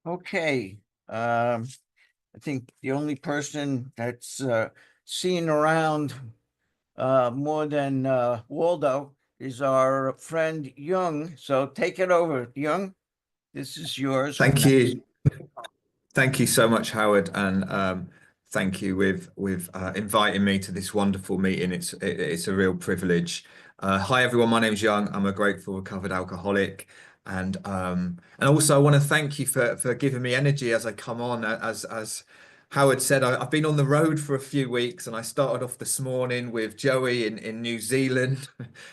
Okay. I think the only person that's seen around more than Waldo is our friend Young. So take it over, Young. This is yours for Thank now. you. Thank you so much, Howard, and thank you with inviting me to this wonderful meeting. It's a real privilege. Hi everyone, my name's Young. I'm a grateful recovered alcoholic, and also I want to thank you for giving me energy as I come on. As Howard said, I've been on the road for a few weeks, and I started off this morning with Joey in New Zealand,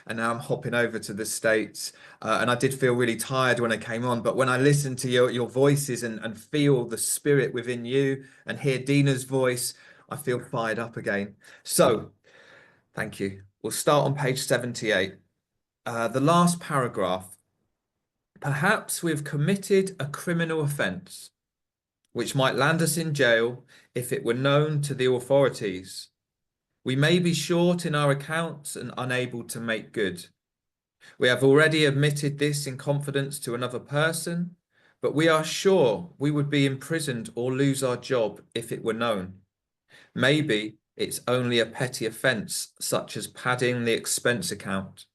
and now I'm hopping over to the States. And I did feel really tired when I came on, but when I listen to your voices and feel the spirit within you and hear Dina's voice, I feel fired up again. So, thank you. We'll start on page 78. The last paragraph. Perhaps we've committed a criminal offence, which might land us in jail if it were known to the authorities. We may be short in our accounts and unable to make good. We have already admitted this in confidence to another person, but we are sure we would be imprisoned or lose our job if it were known. Maybe it's only a petty offence, such as padding the expense account.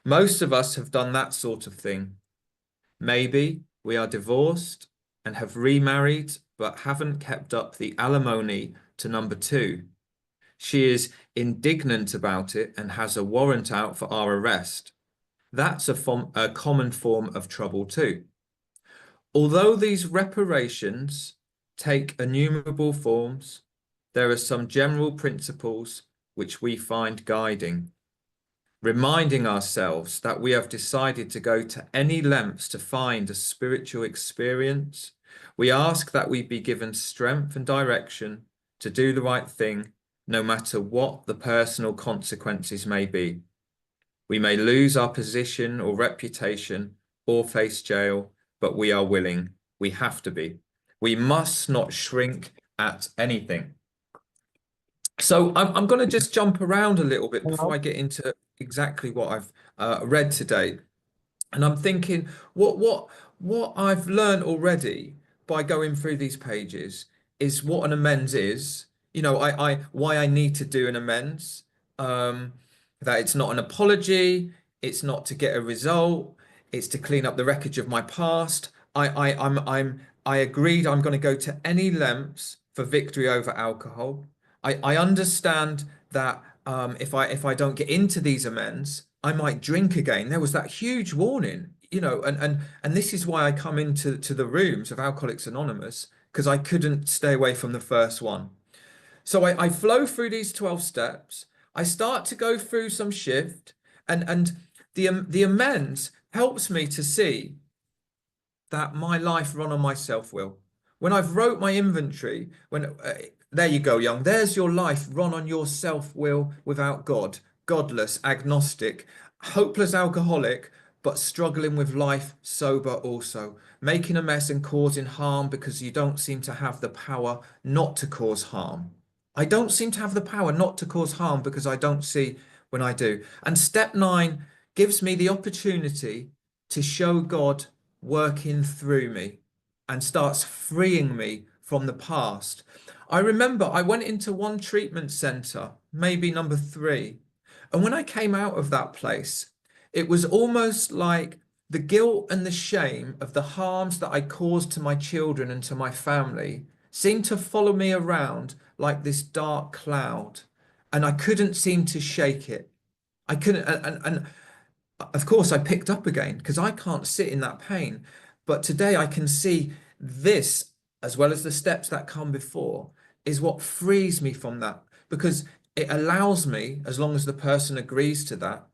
Most of us have done that sort of thing. Maybe we are divorced and have remarried, but haven't kept up the alimony to number two. She is indignant about it and has a warrant out for our arrest. That's a common form of trouble too. Although these reparations take innumerable forms, there are some general principles which we find guiding. Reminding ourselves that we have decided to go to any lengths to find a spiritual experience, we ask that we be given strength and direction to do the right thing, no matter what the personal consequences may be. We may lose our position or reputation or face jail, but we are willing. We have to be. We must not shrink at anything. So I'm going to just jump around a little bit before I get into exactly what I've read today. And I'm thinking what I've learned already by going through these pages is what an amends is. You know, I why I need to do an amends. That it's not an apology, it's not to get a result, it's to clean up the wreckage of my past. I agreed I'm going to go to any lengths for victory over alcohol. I understand that if I don't get into these amends, I might drink again. There was that huge warning, you know, and this is why I come into the rooms of Alcoholics Anonymous, because I couldn't stay away from the first one. So I flow through these 12 steps. I start to go through some shift, and the amends helps me to see that my life run on my self-will. When I've wrote my inventory, there you go, Young. There's your life run on your self-will without God, godless, agnostic, hopeless alcoholic, but struggling with life sober also, making a mess and causing harm because you don't seem to have the power not to cause harm. I don't seem to have the power not to cause harm because I don't see when I do. And step 9 gives me the opportunity to show God working through me and starts freeing me from the past. I remember I went into one treatment center, maybe number 3. And when I came out of that place, it was almost like the guilt and the shame of the harms that I caused to my children and to my family seemed to follow me around like this dark cloud. And I couldn't seem to shake it. I couldn't, and of course I picked up again because I can't sit in that pain. But today I can see this, as well as the steps that come before, is what frees me from that, because it allows me, as long as the person agrees to that,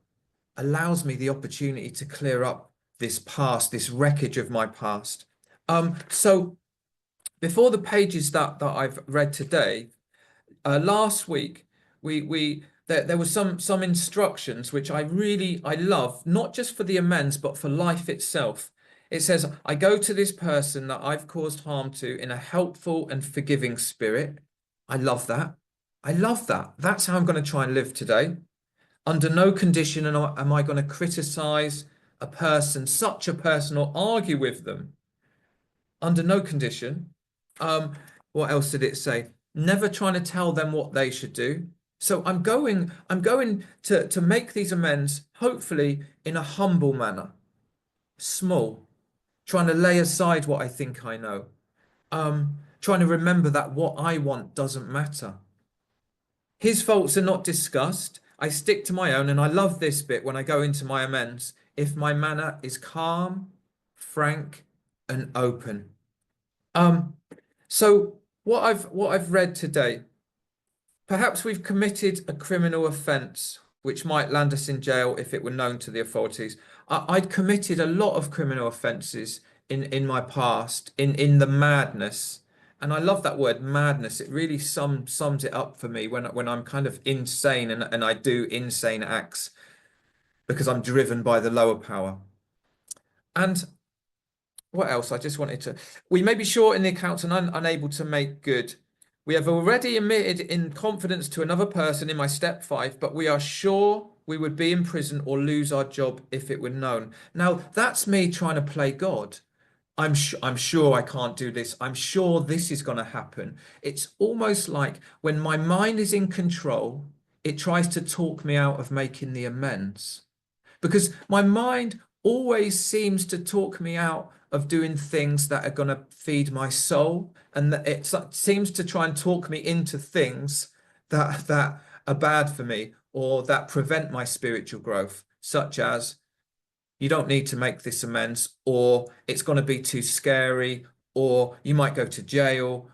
allows me the opportunity to clear up this past, this wreckage of my past. So before the pages that I've read today, last week there was some instructions which I love, not just for the amends but for life itself. It says, I go to this person that I've caused harm to in a helpful and forgiving spirit. I love that. I love that. That's how I'm going to try and live today. Under no condition am I going to criticize a person, such a person, or argue with them. under no condition. Um, what else did it say? Never trying to tell them what they should do. So I'm going to make these amends, hopefully in a humble manner, small, trying to lay aside what I think I know. Trying to remember that what I want doesn't matter. His faults are not discussed. I stick to my own, and I love this bit when I go into my amends. If my manner is calm, frank, and open. Um, so what I've read today, perhaps we've committed a criminal offence which might land us in jail if it were known to the authorities. I'd committed a lot of criminal offences in my past, in the madness. And I love that word madness. It really sums it up for me when I'm kind of insane and I do insane acts because I'm driven by the lower power. And what else? I just wanted to. We may be short in the accounts and unable to make good. We have already admitted in confidence to another person in my step 5, but we are sure we would be in prison or lose our job if it were known. Now, that's me trying to play God. I'm sure I can't do this. I'm sure this is going to happen. It's almost like when my mind is in control, it tries to talk me out of making the amends because my mind always seems to talk me out of doing things that are going to feed my soul, and that it seems to try and talk me into things that are bad for me or that prevent my spiritual growth, such as you don't need to make this amends, or it's going to be too scary, or you might go to jail,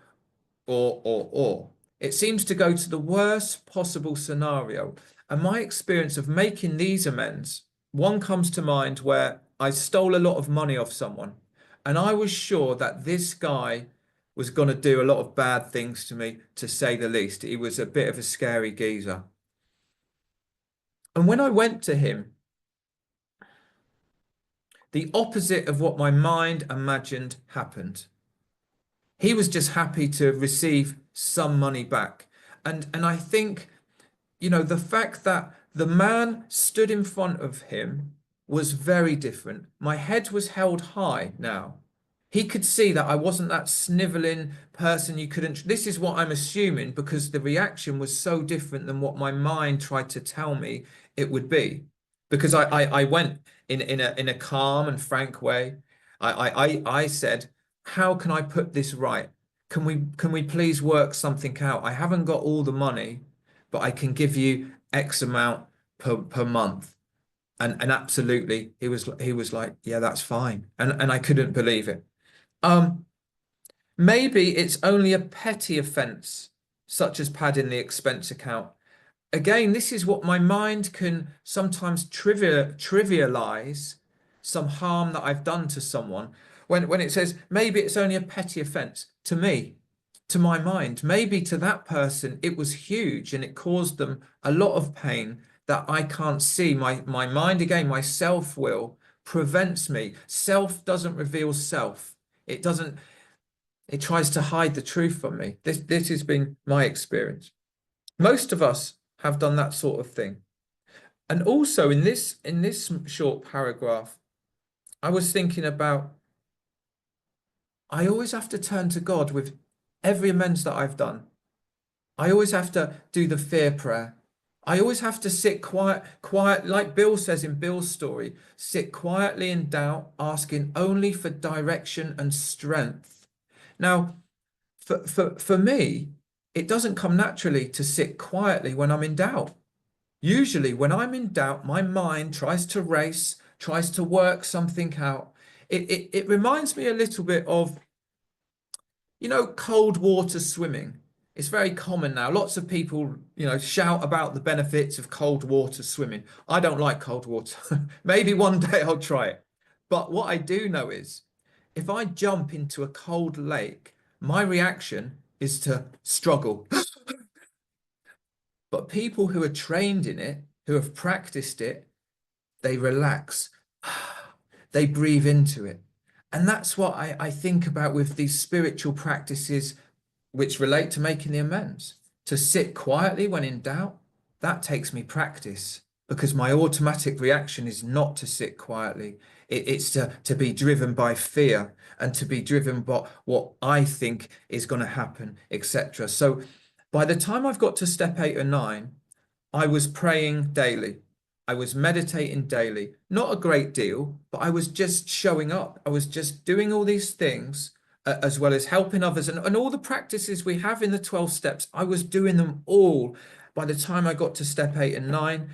or. It seems to go to the worst possible scenario. And my experience of making these amends, one comes to mind where I stole a lot of money off someone, and I was sure that this guy was going to do a lot of bad things to me, to say the least. He was a bit of a scary geezer. And when I went to him, the opposite of what my mind imagined happened. He was just happy to receive some money back. And I think, the fact that the man stood in front of him was very different. My head was held high now. He could see that I wasn't that sniveling person you couldn't. This is what I'm assuming because the reaction was so different than what my mind tried to tell me it would be. Because I went in a calm and frank way. I said, how can I put this right? Can we please work something out? I haven't got all the money, but I can give you X amount per month. And absolutely, he was like, yeah, that's fine. And I couldn't believe it. Um, Maybe it's only a petty offence, such as padding the expense account. Again, this is what my mind can sometimes trivialize some harm that I've done to someone. When it says maybe it's only a petty offence, to me, to my mind, maybe to that person it was huge and it caused them a lot of pain that I can't see. My mind, again, my self-will prevents me. Self doesn't reveal self. It doesn't, it tries to hide the truth from me. This has been my experience. Most of us have done that sort of thing. And also in this short paragraph, I was thinking about I always have to turn to God with every amends that I've done. I always have to do the fear prayer. I always have to sit quiet, like Bill says in Bill's story, sit quietly in doubt, asking only for direction and strength. Now, for me, it doesn't come naturally to sit quietly when I'm in doubt. Usually, when I'm in doubt, my mind tries to race, tries to work something out. It reminds me a little bit of, cold water swimming. It's very common now. Lots of people, shout about the benefits of cold water swimming. I don't like cold water. Maybe one day I'll try it. But what I do know is if I jump into a cold lake, my reaction is to struggle. But people who are trained in it, who have practiced it, they relax. They breathe into it. And that's what I think about with these spiritual practices which relate to making the amends. To sit quietly when in doubt, that takes me practice because my automatic reaction is not to sit quietly. It's to be driven by fear and to be driven by what I think is going to happen, etc. So by the time I've got to step 8 or 9, I was praying daily. I was meditating daily. Not a great deal, but I was just showing up. I was just doing all these things, as well as helping others, and all the practices we have in the 12 steps. I was doing them all by the time I got to step 8 and 9,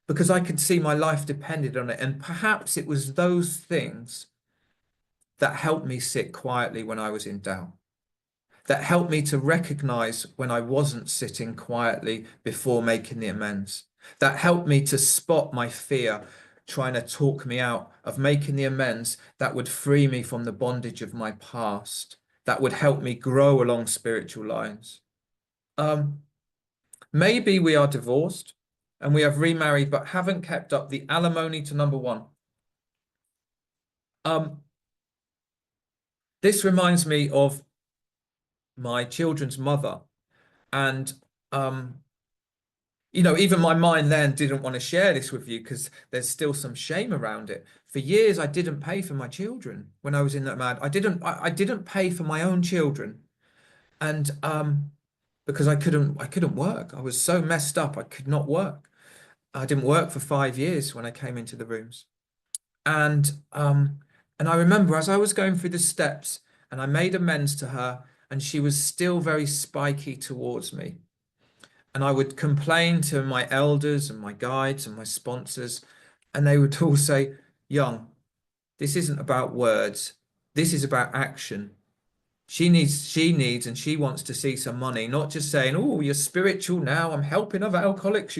because I could see my life depended on it. And perhaps it was those things that helped me sit quietly when I was in doubt, that helped me to recognize when I wasn't sitting quietly before making the amends, that helped me to spot my fear trying to talk me out of making the amends that would free me from the bondage of my past, that would help me grow along spiritual lines. Maybe we are divorced and we have remarried but haven't kept up the alimony to number one. This reminds me of my children's mother. And, even my mind then didn't want to share this with you because there's still some shame around it. For years, I didn't pay for my children when I was in that mad. I didn't pay for my own children. And because I couldn't work. I was so messed up, I could not work. I didn't work for 5 years when I came into the rooms. And I remember as I was going through the steps and I made amends to her, and she was still very spiky towards me. And I would complain to my elders and my guides and my sponsors, and they would all say, Young, this isn't about words. This is about action. She needs, and she wants to see some money, not just saying, oh, you're spiritual now. I'm helping other alcoholics.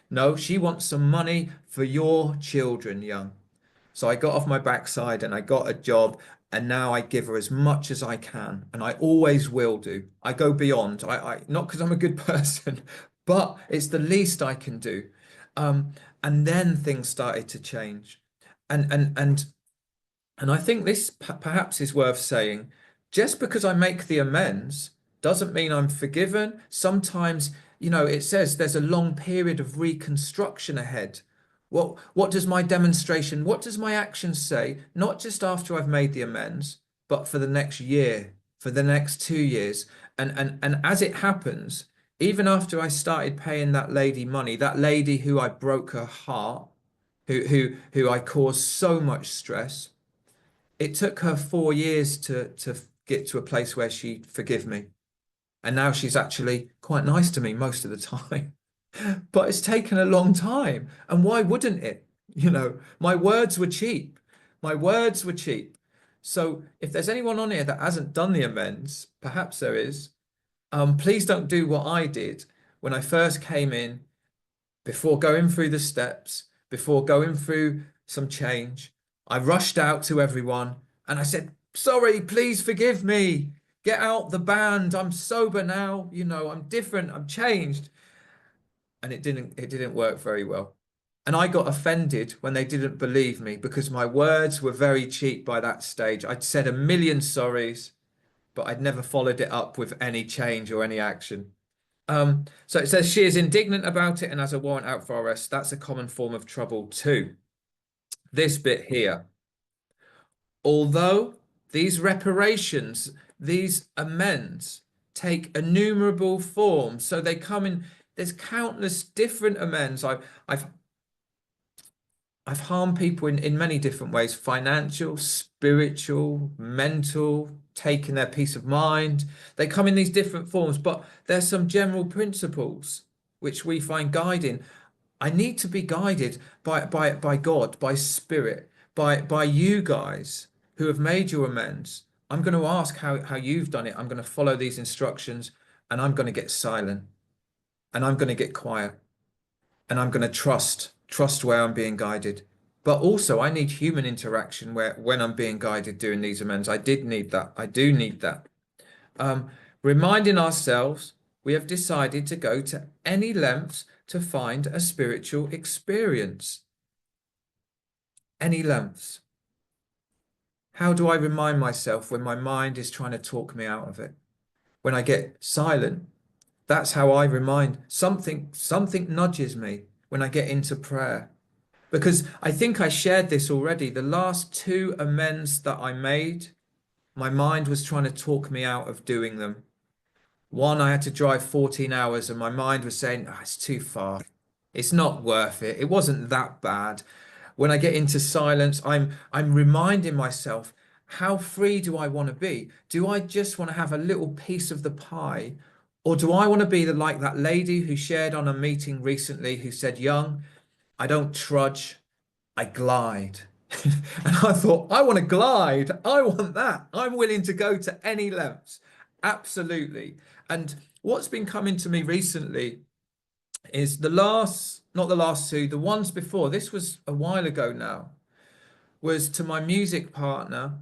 No, she wants some money for your children, Young. So I got off my backside and I got a job, and now I give her as much as I can, and I always will do. I go beyond. I not because I'm a good person, but it's the least I can do. And then things started to change, and and and and I think this perhaps is worth saying. Just because I make the amends doesn't mean I'm forgiven. Sometimes, it says there's a long period of reconstruction ahead. What does my demonstration, what does my actions say? Not just after I've made the amends, but for the next year, for the next 2 years. And as it happens, even after I started paying that lady money, that lady who I broke her heart, who I caused so much stress, it took her 4 years to get to a place where she'd forgive me. And now she's actually quite nice to me most of the time. But it's taken a long time. And why wouldn't it? My words were cheap. My words were cheap. So if there's anyone on here that hasn't done the amends, perhaps there is, please don't do what I did when I first came in, before going through the steps, before going through some change. I rushed out to everyone and I said, sorry, please forgive me. Get out the band. I'm sober now. I'm different. I'm changed. And it didn't work very well. And I got offended when they didn't believe me because my words were very cheap by that stage. I'd said a million sorries, but I'd never followed it up with any change or any action. So it says she is indignant about it and has a warrant out for arrest. That's a common form of trouble too. This bit here. Although these reparations, these amends take innumerable forms, so they come in, there's countless different amends. I've harmed people in many different ways: financial, spiritual, mental, taking their peace of mind. They come in these different forms, but there's some general principles which we find guiding. I need to be guided by God, by Spirit, by you guys who have made your amends. I'm going to ask how you've done it. I'm going to follow these instructions, and I'm going to get silent, and I'm going to get quiet, and I'm going to trust where I'm being guided. But also I need human interaction when I'm being guided doing these amends. I did need that. I do need that. Reminding ourselves we have decided to go to any lengths to find a spiritual experience. Any lengths. How do I remind myself when my mind is trying to talk me out of it? When I get silent, that's how I remind. Something nudges me when I get into prayer. because I think I shared this already. The last two amends that I made, my mind was trying to talk me out of doing them. One, I had to drive 14 hours and my mind was saying, "Oh, it's too far. It's not worth it. It wasn't that bad." When I get into silence, I'm reminding myself, how free do I want to be? Do I just want to have a little piece of the pie? Or do I want to be like that lady who shared on a meeting recently who said, "Young, I don't trudge, I glide." And I thought, I want to glide. I want that. I'm willing to go to any lengths. Absolutely. And what's been coming to me recently is not the last two, the ones before, this was a while ago now, was to my music partner,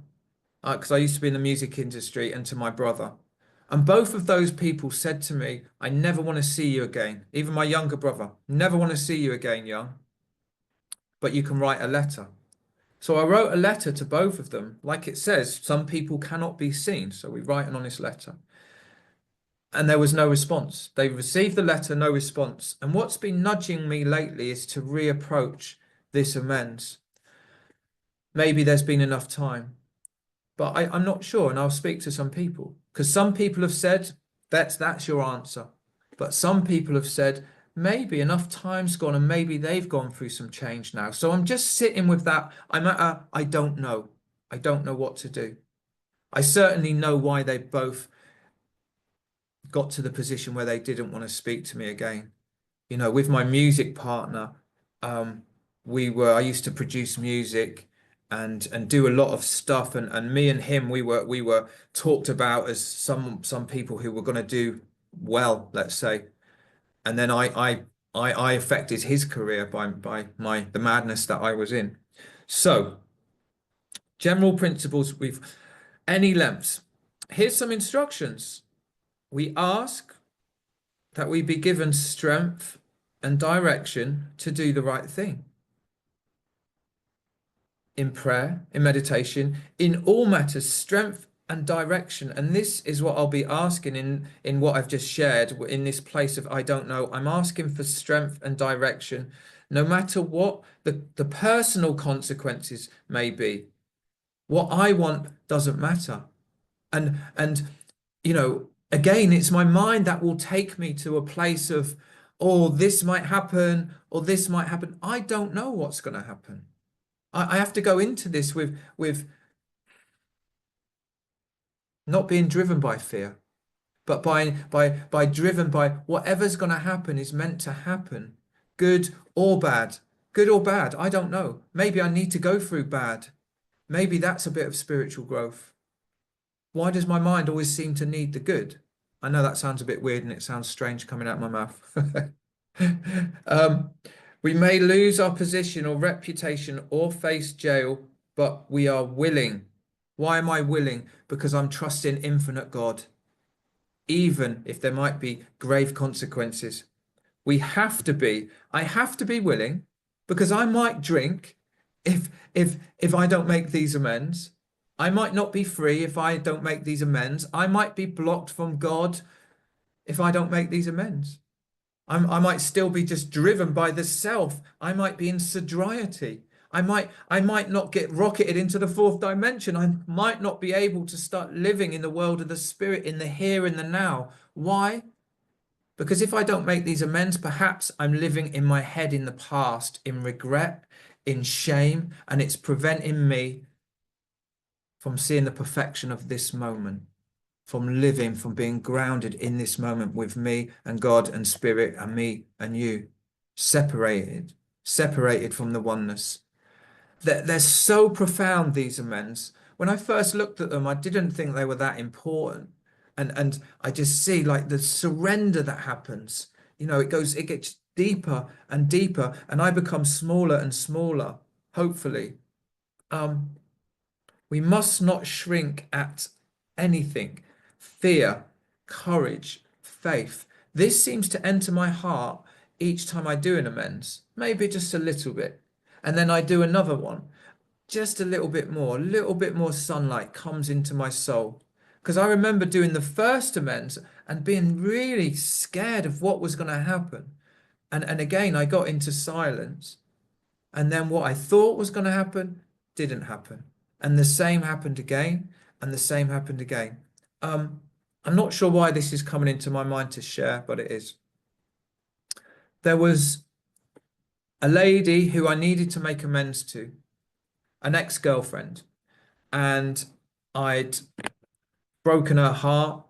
because I used to be in the music industry, and to my brother. And both of those people said to me, "I never want to see you again." Even my younger brother, "Never want to see you again, Young, but you can write a letter." So I wrote a letter to both of them. Like it says, some people cannot be seen. So we write an honest letter. And there was no response. They received the letter, no response. And what's been nudging me lately is to reapproach this amends. Maybe there's been enough time, but I'm not sure. And I'll speak to some people, because some people have said that's your answer. But some people have said maybe enough time's gone and maybe they've gone through some change now. So I'm just sitting with that. I'm at a, I don't know. I don't know what to do. I certainly know why they both got to the position where they didn't want to speak to me again. You know, with my music partner, um, I used to produce music and do a lot of stuff, and me and him, we were talked about as some people who were going to do well, let's say. And then I affected his career by the madness that I was in. So, general principles with any lengths. Here's some instructions. We ask that we be given strength and direction to do the right thing. In prayer, in meditation, in all matters, strength and direction. And this is what I'll be asking in what I've just shared, in this place of I don't know. I'm asking for strength and direction, no matter what the personal consequences may be. What I want doesn't matter. And you know, again, it's my mind that will take me to a place of, oh, this might happen, or this might happen. I don't know what's going to happen. I have to go into this with not being driven by fear, but by driven by whatever's going to happen is meant to happen, good or bad. Good or bad, I don't know. Maybe I need to go through bad. Maybe that's a bit of spiritual growth. Why does my mind always seem to need the good? I know that sounds a bit weird and it sounds strange coming out of my mouth. um, we may lose our position or reputation or face jail, but we are willing. Why am I willing? Because I'm trusting infinite God, even if there might be grave consequences. I have to be willing, because I might drink if I don't make these amends. I might not be free if I don't make these amends. I might be blocked from God if I don't make these amends. I might still be just driven by the self. I might be in sobriety. I might not get rocketed into the fourth dimension. I might not be able to start living in the world of the spirit, in the here and the now. Why? Because if I don't make these amends, perhaps I'm living in my head in the past, in regret, in shame, and it's preventing me from seeing the perfection of this moment, from living, from being grounded in this moment with me and God and spirit and me and you, separated from the oneness. They're so profound, these amends. When I first looked at them, I didn't think they were that important. And I just see like the surrender that happens. You know, it gets deeper and deeper, and I become smaller and smaller, hopefully. We must not shrink at anything. Fear, courage, faith. This seems to enter my heart each time I do an amends, maybe just a little bit. And then I do another one, just a little bit more sunlight comes into my soul. Because I remember doing the first amends and being really scared of what was going to happen. And again, I got into silence. And then what I thought was going to happen didn't happen. And the same happened again, and the same happened again. Um, I'm not sure why this is coming into my mind to share, but it is. There was a lady who I needed to make amends to, an ex-girlfriend, and I'd broken her heart,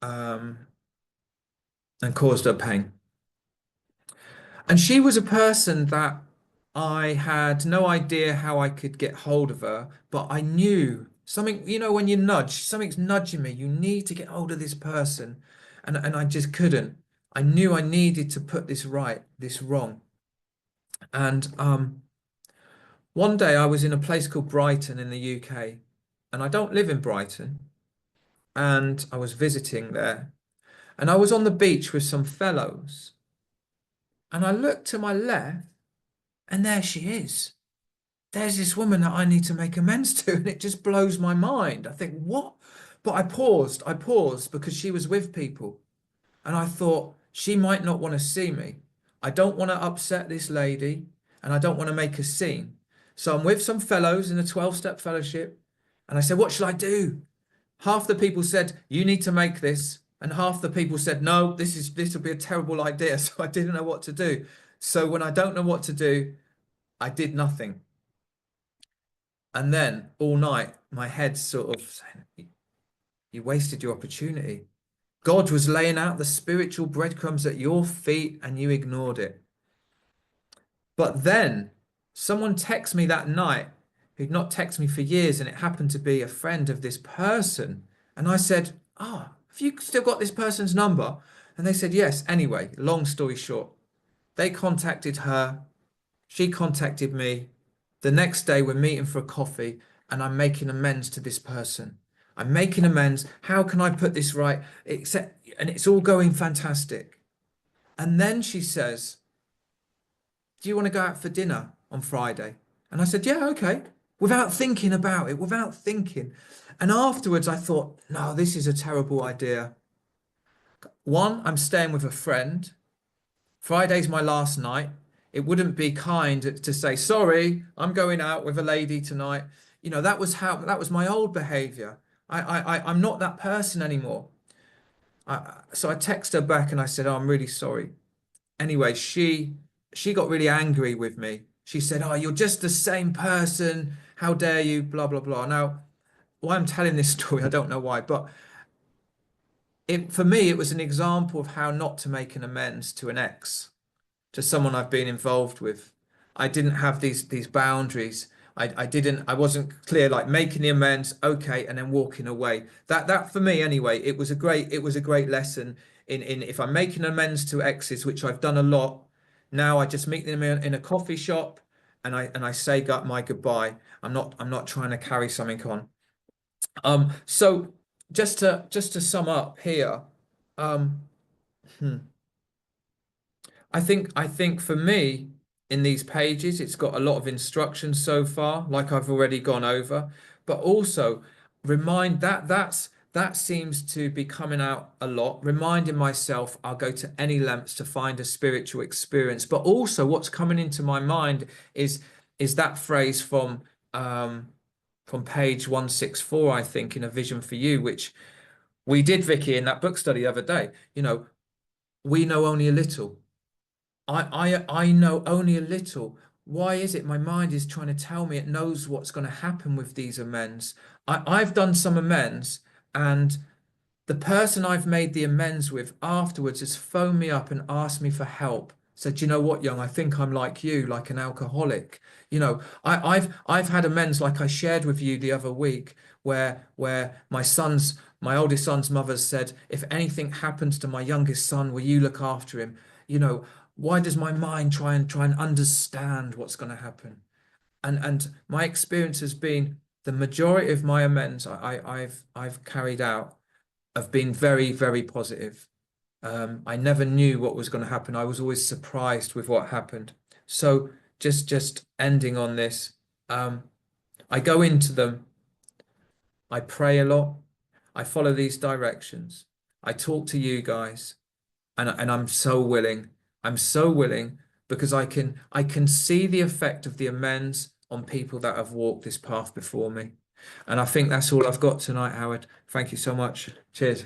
um, and caused her pain. And she was a person that I had no idea how I could get hold of her, but I knew something, when you nudge, something's nudging me. You need to get hold of this person. And I just couldn't. I knew I needed to put this right, this wrong. And one day I was in a place called Brighton in the UK, and I don't live in Brighton, and I was visiting there, and I was on the beach with some fellows, and I looked to my left, and there she is. There's this woman that I need to make amends to, and it just blows my mind. I think, what? But I paused because she was with people, and I thought she might not want to see me. I don't want to upset this lady, and I don't want to make a scene. So I'm with some fellows in a 12-step fellowship, and I said, what shall I do? Half the people said, you need to make this, and half the people said, no, this will be a terrible idea. So I didn't know what to do. So when I don't know what to do, I did nothing. And then all night, my head's sort of saying, you wasted your opportunity. God was laying out the spiritual breadcrumbs at your feet and you ignored it. But then someone texted me that night who'd not texted me for years, and it happened to be a friend of this person. And I said, oh, have you still got this person's number? And they said, yes. Anyway, long story short, they contacted her. She contacted me. The next day, we're meeting for a coffee, and I'm making amends to this person. I'm making amends. How can I put this right? And it's all going fantastic. And then she says, do you want to go out for dinner on Friday? And I said, yeah, okay. Without thinking about it, without thinking. And afterwards, I thought, no, this is a terrible idea. One, I'm staying with a friend. Friday's my last night. It wouldn't be kind to say, sorry, I'm going out with a lady tonight. That was my old behavior. I'm not that person anymore. So I texted her back and I said, oh, I'm really sorry. Anyway, she got really angry with me. She said, oh, you're just the same person. How dare you? Blah, blah, blah. Now, why I'm telling this story, I don't know why, but for me, it was an example of how not to make an amends to an ex, to someone I've been involved with. I didn't have these boundaries. I wasn't clear, like making the amends, okay, and then walking away. That for me anyway, it was a great lesson in if I'm making amends to exes, which I've done a lot. Now I just meet them in a coffee shop, and I say my goodbye. I'm not trying to carry something on. So just to sum up here, um, hmm, I think for me in these pages, it's got a lot of instructions so far, like I've already gone over, but also that seems to be coming out a lot, reminding myself I'll go to any lengths to find a spiritual experience. But also what's coming into my mind is that phrase from page 164, I think, in A Vision for You, which we did, Vicky, in that book study the other day. We know only a little. I know only a little. Why is it my mind is trying to tell me it knows what's going to happen with these amends? I've done some amends, and the person I've made the amends with afterwards has phoned me up and asked me for help. Said, you know what, Young, I think I'm like you, like an alcoholic. I've had amends like I shared with you the other week, where my oldest son's mother said, if anything happens to my youngest son, will you look after him? You know, why does my mind try and understand what's going to happen? And my experience has been the majority of my amends I've carried out have been very, very positive. I never knew what was going to happen. I was always surprised with what happened. So just ending on this, I go into them, I pray a lot, I follow these directions, I talk to you guys, and I'm so willing. I'm so willing because I can see the effect of the amends on people that have walked this path before me. And I think that's all I've got tonight, Howard. Thank you so much. Cheers.